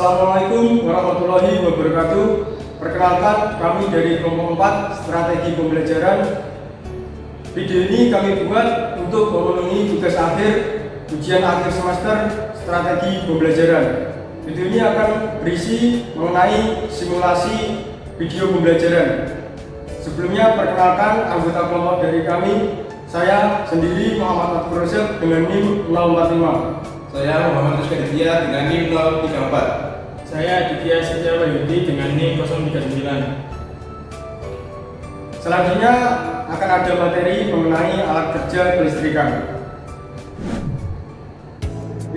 Assalamualaikum warahmatullahi wabarakatuh. Perkenalkan, kami dari kelompok 4 Strategi Pembelajaran. Video ini kami buat untuk memenuhi tugas akhir ujian akhir semester Strategi Pembelajaran. Video ini akan berisi mengenai simulasi video pembelajaran. Sebelumnya perkenalkan anggota kelompok dari kami. Saya sendiri Muhammad Abdul Razak dengan NIM 045. Saya Muhammad Rizky Aditya dengan NIM 034. Saya Aditya Setia Wahyudi dengan NIM 039. Selanjutnya akan ada materi mengenai alat kerja kelistrikan.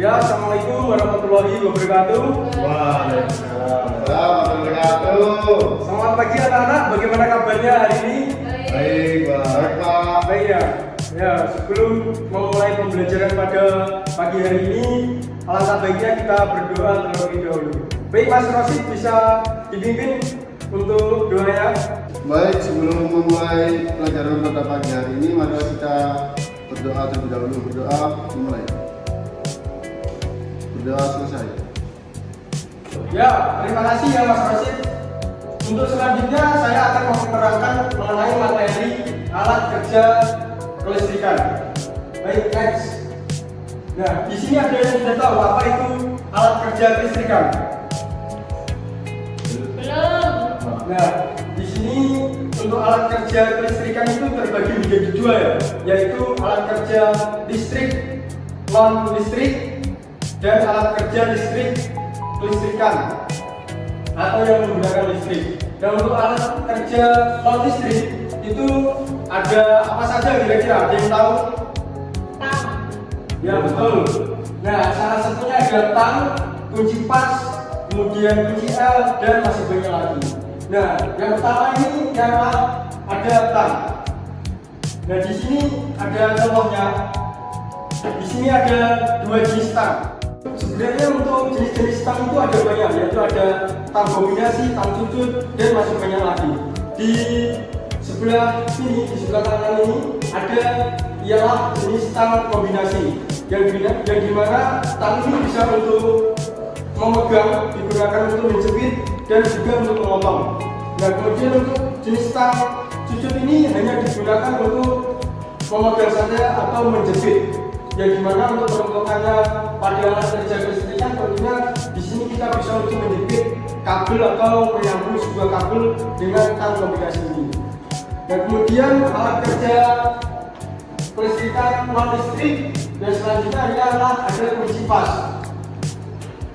Ya, Assalamualaikum warahmatullahi wabarakatuh. Waalaikumsalam warahmatullahi wabarakatuh. Selamat pagi anak-anak, bagaimana kabarnya hari ini? Baik, Pak. Baik ya. Ya, sebelum memulai pembelajaran pada pagi hari ini, alangkah baiknya kita berdoa terlebih dahulu. Baik, Mas Rosid bisa dipimpin untuk doanya. Baik, sebelum memulai pelajaran pada pagi hari ini, mari kita berdoa terlebih dahulu. Berdoa dimulai. Berdoa selesai. Ya, terima kasih ya Mas Rosid. Untuk selanjutnya saya akan menerangkan mengenai materi alat kerja kelistrikan. Baik, next. Nah, di sini ada yang sudah tahu apa itu alat kerja kelistrikan? Belum. Nah, di sini untuk alat kerja kelistrikan itu terbagi menjadi dua ya, yaitu alat kerja listrik, non listrik, dan alat kerja listrik kelistrikan atau yang menggunakan listrik. Dan untuk alat kerja non listrik itu ada apa saja kira-kira? Ada yang tahu? Tang. Ya betul. Nah, salah satunya ada tang, kunci pas, kemudian kunci L, dan masih banyak lagi. Nah, yang pertama ini ialah ada tang. Nah, di sini ada contohnya. Di sini ada dua jenis tang. Sebenarnya untuk jenis-jenis tang itu ada banyak, yaitu ada tang kombinasi, tang cucut, dan masih banyak lagi. Di sebelah sini, di sebelah kanan ini ada ialah jenis tang kombinasi yang dimana tang ini bisa untuk memegang, digunakan untuk menjepit dan juga untuk memotong. Nah, kemudian untuk jenis tang cucut ini hanya digunakan untuk memegang saja atau menjepit, yang dimana untuk peruntukannya pada alat kerja kelistrikan tentunya di sini kita bisa untuk menjepit kabel atau menyambung sebuah kabel dengan tang kombinasi ini. Dan kemudian alat kerja kelistrikan non listrik, dan selanjutnya adalah ada kunci pas.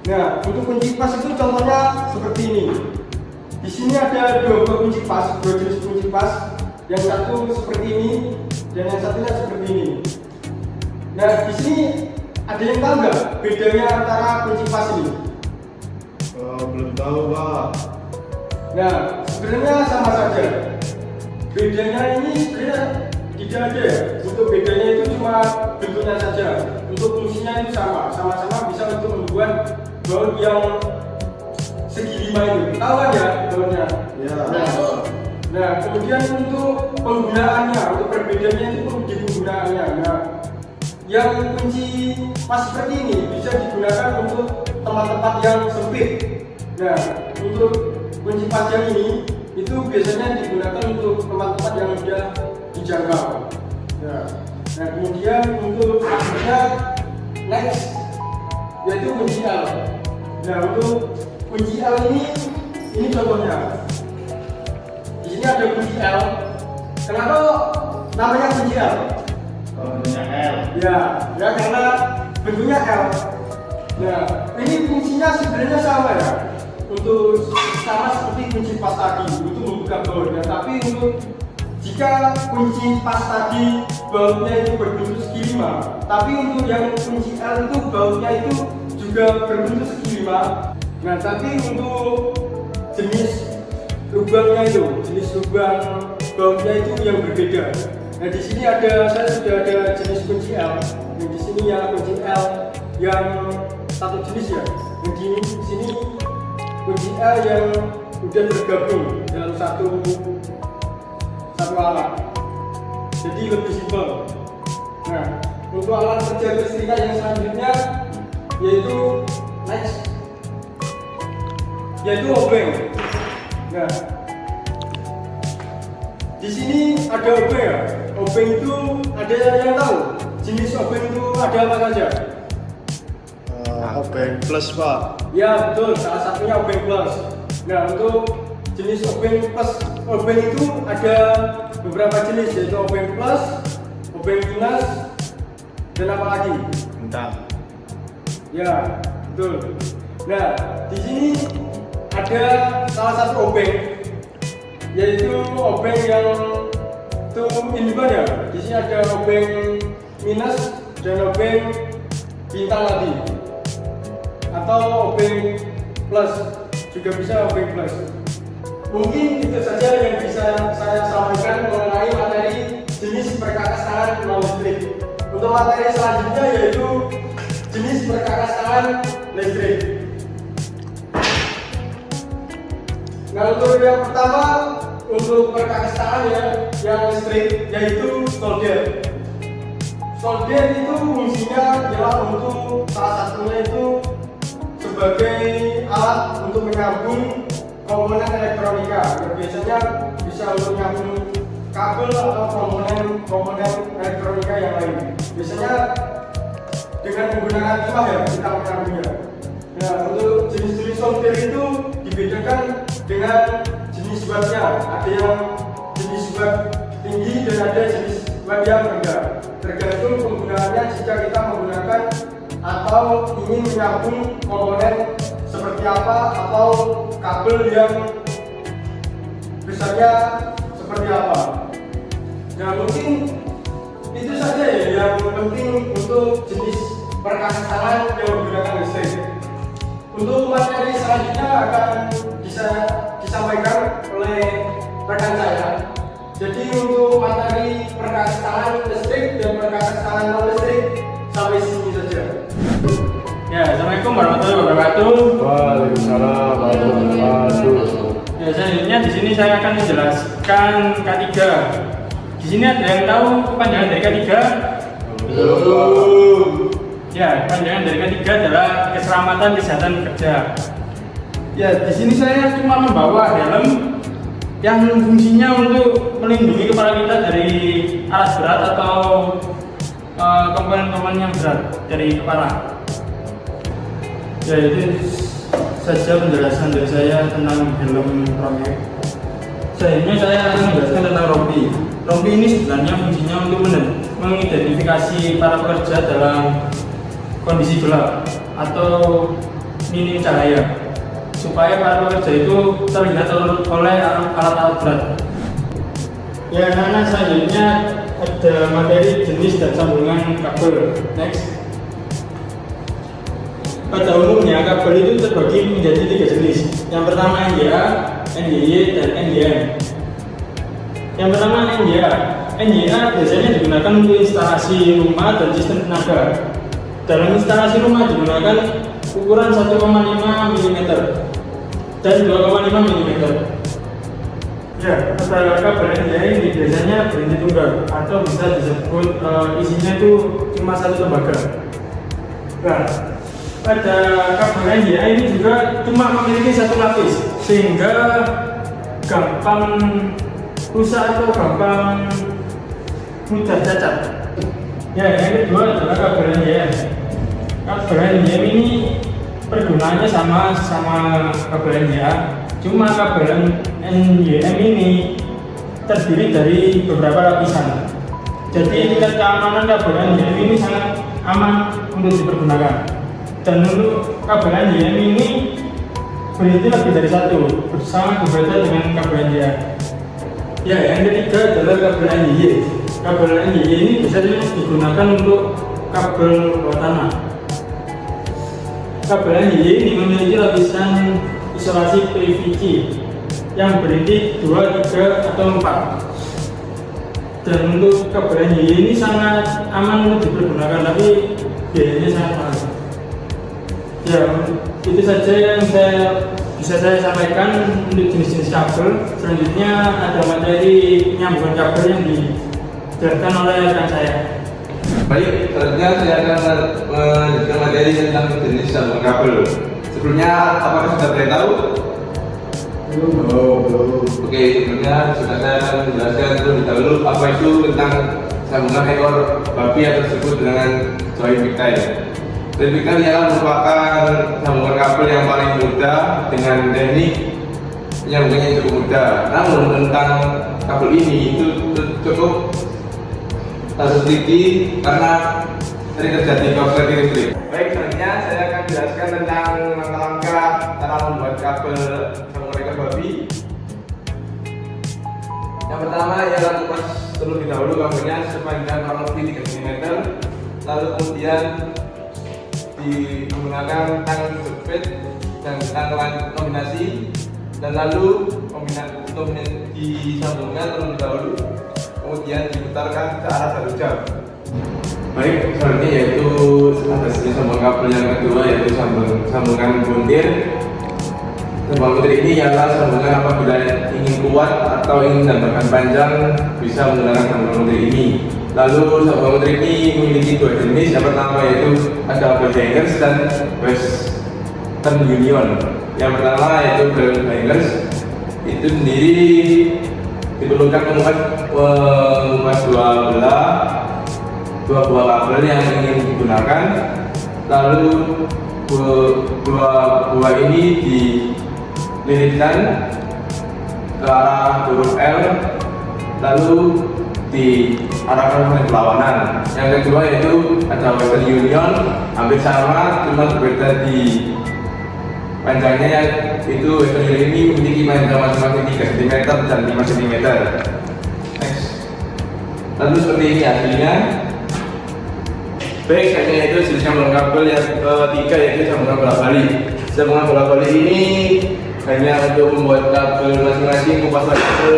Nah, untuk kunci pas itu contohnya seperti ini. Di sini ada dua kunci pas, dua jenis kunci pas. Yang satu seperti ini dan yang satunya seperti ini. Nah, di sini ada yang tahu nggak bedanya antara kunci pas ini? Belum tahu, Pak. Nah, sebenarnya sama saja. Bedanya ini sebenarnya tidak ada ya. Untuk bedanya itu cuma bentuknya saja. Untuk fungsinya itu sama-sama bisa untuk membuat baut yang segi 5 itu. Tahu kan ya bautnya? Ya. Nah, kemudian untuk penggunaannya, untuk perbedaannya itu di penggunaannya. Nah, yang kunci pas seperti ini bisa digunakan untuk tempat-tempat yang sempit. Nah, untuk kunci pas yang ini itu biasanya digunakan untuk tempat-tempat yang mudah dijangkau. Nah, kemudian untuk selanjutnya next yaitu kunci L. Nah, untuk kunci L ini contohnya. Di sini ada kunci L. Kenapa namanya kunci L? Bentuknya L. Ya karena bentuknya L. Nah, ini fungsinya sebenarnya sama ya. Untuk sama seperti kunci pas tadi untuk membuka bautnya, tapi untuk jika kunci pas tadi bautnya itu berbentuk segi 5, tapi untuk yang kunci L itu bautnya itu juga berbentuk segi 5. Nah, tapi untuk jenis lubangnya itu, jenis lubang bautnya itu yang berbeda. Nah, di sini saya sudah ada jenis kunci L. Nah, di sini ya kunci L yang satu jenis ya. Nah, di sini kunci L yang sudah tergabung dalam satu alat, jadi lebih simpel. Nah, untuk alat kerja kelistrikan yang selanjutnya yaitu next. yaitu obeng. Nah, di sini ada obeng ya. Obeng itu ada yang tahu jenis obeng itu ada apa saja? Obeng plus Pak. Ya betul, salah satunya obeng plus. Nah, untuk jenis obeng plus, obeng itu ada beberapa jenis, yaitu obeng plus, obeng minus, dan apa lagi? Bentang. Ya, betul. Nah, di sini ada salah satu obeng, yaitu obeng yang two in one ya. Di sini ada obeng minus dan obeng bintang lagi, atau obeng plus, juga bisa obeng plus. Mungkin itu saja yang bisa saya sampaikan mengenai materi jenis perkakas tangan non listrik. Untuk materi selanjutnya yaitu jenis perkakas tangan listrik. Nah, untuk yang pertama, untuk perkakas tangan yang listrik yaitu solder. Solder itu fungsinya adalah untuk salah satunya itu sebagai alat untuk menyambung komponen elektronika. Biasanya bisa untuk menyambung kabel atau komponen elektronika yang lain. Biasanya dengan menggunakan timah ya kita menyambungnya. Nah, untuk jenis-jenis solder itu dibedakan dengan jenis wattnya. Ada yang jenis watt tinggi dan ada jenis watt yang rendah. Tergantung penggunaannya, jika kita menggunakan atau ingin menyambung komponen seperti apa atau kabel yang besarnya seperti apa. Nah, mungkin itu saja ya yang penting untuk jenis perkakas tangan yang menggunakan listrik. Untuk materi selanjutnya akan bisa disampaikan oleh rekan saya. Jadi untuk materi perkakas tangan listrik dan perkakas tangan non listrik sampai sini saja. Ya, assalamualaikum warahmatullahi wabarakatuh. Waalaikumsalam warahmatullahi wabarakatuh. Ya, selanjutnya di sini saya akan menjelaskan K3. Di sini ada yang tahu kepanjangan dari K3? Belum. Ya, kepanjangan dari K3 adalah keselamatan kesehatan kerja. Ya, di sini saya cuma membawa helm yang fungsinya untuk melindungi kepala kita dari alas berat atau komponen-komponen yang berat dari kepala. Ya, itu saja penjelasan dari saya tentang helm rompi. Selanjutnya saya akan menjelaskan tentang rompi. Rompi ini sebenarnya fungsinya untuk mengidentifikasi para pekerja dalam kondisi gelap atau minim cahaya, supaya para pekerja itu terlihat oleh alat-alat berat. Ya, anak-anak, selanjutnya ada materi jenis dan sambungan kabel. Next. Pada umumnya kabel itu terbagi menjadi 3 jenis. Yang pertama NDA, NDY, dan NDM. Yang pertama NDA. NDA biasanya digunakan untuk instalasi rumah dan sistem tenaga. Dalam instalasi rumah digunakan ukuran 1,5 mm dan 2,5 mm. Ya, pada kabel NDA ini biasanya berhenti tunggal atau bisa disebut isinya itu cuma satu tembaga. Nah, pada kabel NDA ini juga cuma memiliki satu lapis sehingga gampang rusak atau gampang mudah cacat. Ya, yang kedua adalah kabel NDM. Kabel NDM ini pergunaannya sama kabel NDA, cuma kabel NDM ini terdiri dari beberapa lapisan. Jadi tingkat keamanan kabel NDM ini sangat aman untuk dipergunakan. Dan untuk kabel NDM ini berarti lebih dari satu, sangat berbeda dengan kabel NDA. Ya, yang ketiga adalah kabel NDY. Kabel NDY ini biasanya digunakan untuk kabel bawah tanah. Kabel NDY ini memiliki lapisan isolasi PVC yang berinti 2, 3, atau 4. Dan untuk kabel NDY ini sangat aman untuk dipergunakan, tapi biayanya sangat mahal. Ya, itu saja yang bisa saya sampaikan untuk jenis-jenis kabel. Selanjutnya ada materi penyambungan kabel yang dijelaskan oleh rekan saya. Baik, selanjutnya saya akan melanjutkan materi tentang jenis sambungan kabel. Sebelumnya apakah sudah beritahu? Belum. Oke, sebelumnya sudah saya akan menjelaskan terlebih dahulu apa itu tentang sambungan ekor babi atau disebut dengan joint pigtail. Joint pigtail ialah merupakan sambungan kabel yang paling mudah dengan teknik penyambungannya yang cukup mudah. Namun tentang kabel ini itu cukup harus teliti karena sering terjadi korsleting listrik. Baik, selanjutnya saya akan jelaskan tentang langkah-langkah cara membuat kabel sambungan ekor babi. Yang pertama ialah kupas terlebih dahulu kabelnya sepanjang kurang lebih 3 cm, lalu kemudian digunakan tang jepit dan tang kombinasi, dan lalu disambungkan terlebih dahulu, kemudian diputarkan ke arah 1 jam. Baik, selanjutnya yaitu ada jenis sambungan kabel yang kedua, yaitu sambungan buntir. Sambungan buntir ini ialah sambungan apabila ingin kuat atau ingin menambahkan panjang bisa menggunakan sambungan buntir ini. Lalu sambungan buntir ini memiliki 2 jenis. Yang pertama yaitu ada ball hangers dan western union. Yang pertama yaitu ball hangers, itu sendiri diperlukan mengupas dua buah kabel yang ingin digunakan, lalu dua buah ini dililitkan ke arah huruf L, lalu diarahkan ke berlawanan. Yang kedua yaitu ada western union, hampir sama cuma berbeda di panjangnya, yaitu western union ini memiliki panjang masing-masing 3 cm dan 5 cm. Next. Lalu seperti ini hasilnya. Baik, selanjutnya itu jenis sambungan kabel yang ketiga, yaitu sambungan bola balik. Sambungan bola balik ini hanya untuk membuat kabel masing-masing kupas kabel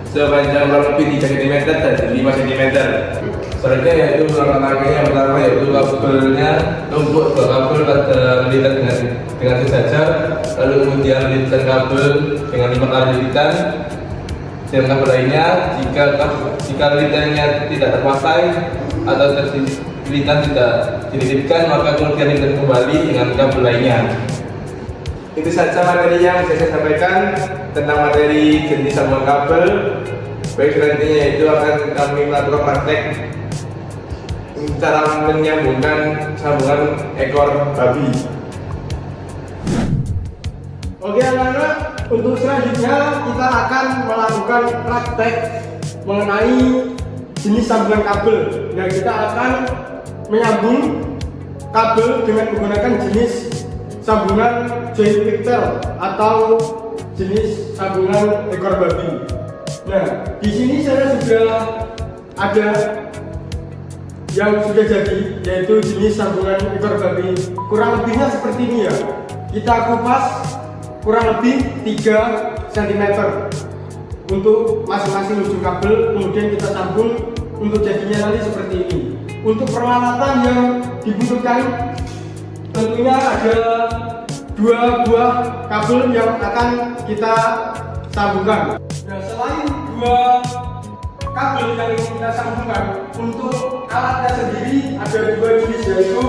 sepanjang kurang lebih 3 cm dan 5 cm. Selanjutnya yaitu langkah-langkahnya yang pertama yaitu kabelnya tumpuk dua kabel pada lilitan dengan sejajar, lalu kemudian lilitan kabel dengan 5 kali lilitan. Dan kabel lainnya, jika lilitannya tidak terpakai atau lilitan tidak dililitkan, maka kemudian lilitan kembali dengan kabel lainnya. Itu saja materi yang saya sampaikan tentang materi jenis sambungan kabel. Baik, selanjutnya yaitu akan kami melakukan praktek cara menyambungkan sambungan ekor babi. Oke anak-anak, untuk selanjutnya kita akan melakukan praktek mengenai jenis sambungan kabel. Nah, kita akan menyambung kabel dengan menggunakan jenis sambungan joint pigtail atau jenis sambungan ekor babi. Nah, di sini saya sudah ada yang sudah jadi, yaitu jenis sambungan ekor babi. Kurang lebihnya seperti ini ya. Kita kupas kurang lebih 3 cm untuk masing-masing ujung kabel, kemudian kita sambung untuk jadinya nanti seperti ini. Untuk peralatan yang dibutuhkan tentunya ada 2 buah kabel yang akan kita sambungkan. Nah, selain 2 kabel yang ingin kita sambungkan, untuk alatnya sendiri ada 2 jenis, yaitu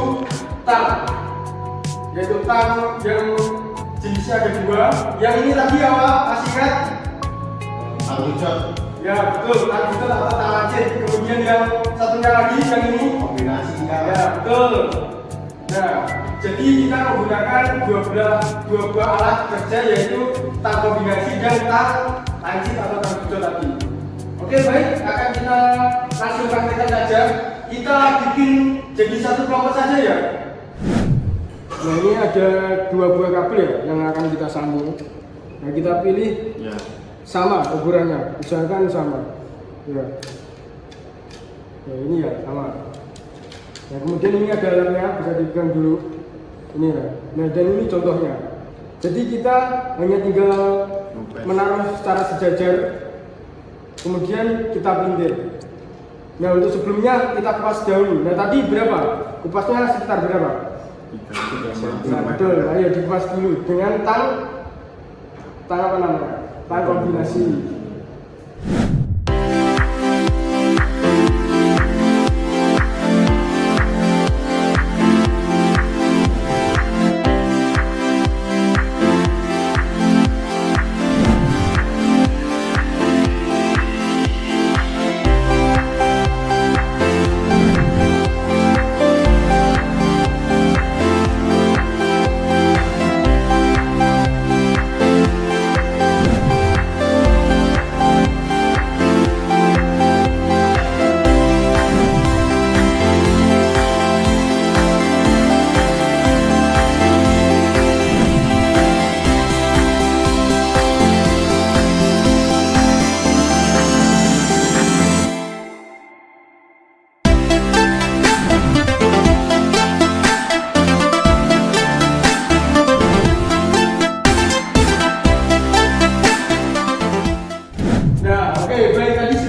tang yang jenisnya ada 2. Yang ini tadi apa? Masih ingat? Tanggucot. Ya betul, tanggucot atau tangacit. Kemudian yang satunya lagi yang ini Kombinasi ya betul. Nah, jadi kita menggunakan dua buah alat kerja, yaitu tang kombinasi dan tang lancip atau tanggucot tadi. Oke, baik, akan kita langsung praktekkan saja. Kita bikin jadi satu kelompok saja ya. Nah, ini ada 2 buah kabel ya yang akan kita sambung. Nah, kita pilih ya. sama ukurannya, usahakan sama ya. Nah, ini ya sama. Nah, kemudian ini ada alatnya, bisa dipegang dulu ini ya. Nah, dan ini contohnya. Jadi kita hanya tinggal menaruh secara sejajar, kemudian kita pelintir. Nah, untuk sebelumnya kita kupas dahulu. Nah, tadi berapa? Kupasnya sekitar berapa? 3 cm. Nah, betul. Ayo dikupas dulu dengan tang apa namanya? Tang kombinasi.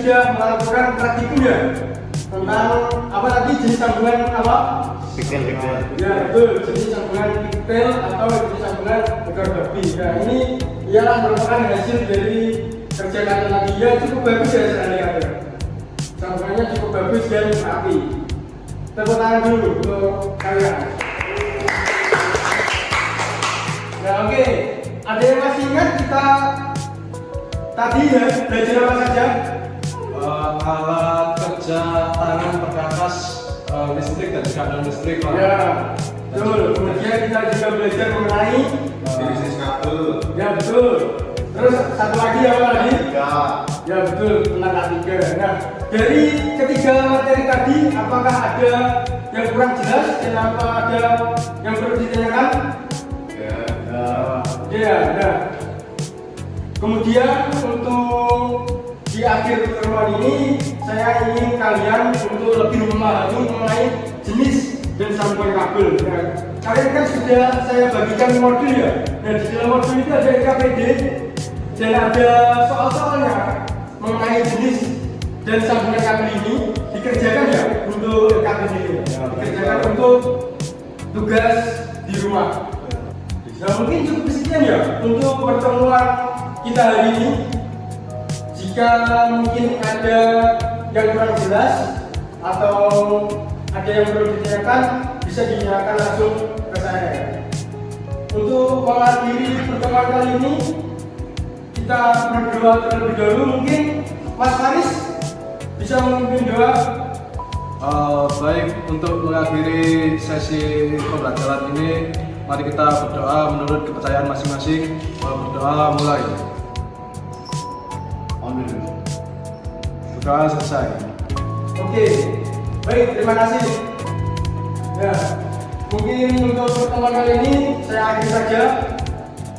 sudah melakukan praktikum ya tentang apa tadi jenis sambungan apa? Pikir. Ya betul, jenis sambungan pigtail atau jenis sambungan ekor babi. Nah ini ialah merupakan hasil dari kerja kalian tadi. Ya cukup bagus ya sebenarnya. Sambungannya cukup bagus dan rapi. Tepuk tangan dulu untuk kalian. Nah oke, ada yang masih ingat kita tadi ya belajar apa saja? Alat kerja tangan perkakas listrik dan juga non listrik lah. Ya, betul. Kemudian kita juga belajar mengenai bisnis kabel. ya betul. Terus satu lagi apa lagi? Ya. Ya betul, tentang K3. Nah, dari ketiga materi tadi, apakah ada yang kurang jelas dan apa ada yang perlu ditanyakan? Ya. Ya, nah. Kemudian untuk di akhir pertemuan ini, saya ingin kalian untuk lebih memahami mengenai jenis dan sambungan kabel. Nah, kalian kan sudah saya bagikan modul ya. Nah, di dalam modul itu ada KPD dan ada soal-soalnya mengenai jenis dan sambungan kabel ini dikerjakan ya untuk KPD ini. Dikerjakan untuk tugas di rumah. Nah, mungkin cukup sekian ya untuk pertemuan kita hari ini. Jika mungkin ada yang kurang jelas atau ada yang perlu ditanyakan, bisa ditanyakan langsung ke saya. Untuk mengakhiri pertemuan kali ini, kita berdoa terlebih dahulu. Mungkin Mas Faris bisa memimpin doa. Baik, untuk mengakhiri sesi pembelajaran ini, mari kita berdoa menurut kepercayaan masing-masing. Berdoa mulai. Amin. Berdoa selesai. Oke, baik, terima kasih. Ya, mungkin untuk pertemuan kali ini saya akhiri saja.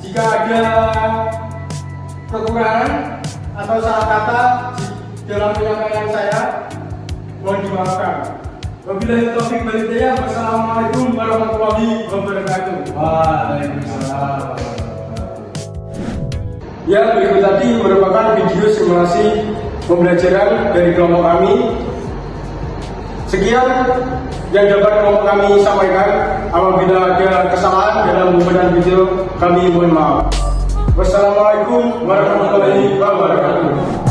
Jika ada kekurangan atau salah kata dalam penyampaian saya, mohon dimaafkan. Wabillahi taufiq wal hidayah. Wassalamualaikum warahmatullahi wabarakatuh. Waalaikumsalam. Ya, berikut tadi merupakan video simulasi pembelajaran dari kelompok kami. Sekian yang dapat kelompok kami sampaikan. Apabila ada kesalahan dalam pembuatan video, kami mohon maaf. Wassalamualaikum warahmatullahi wabarakatuh.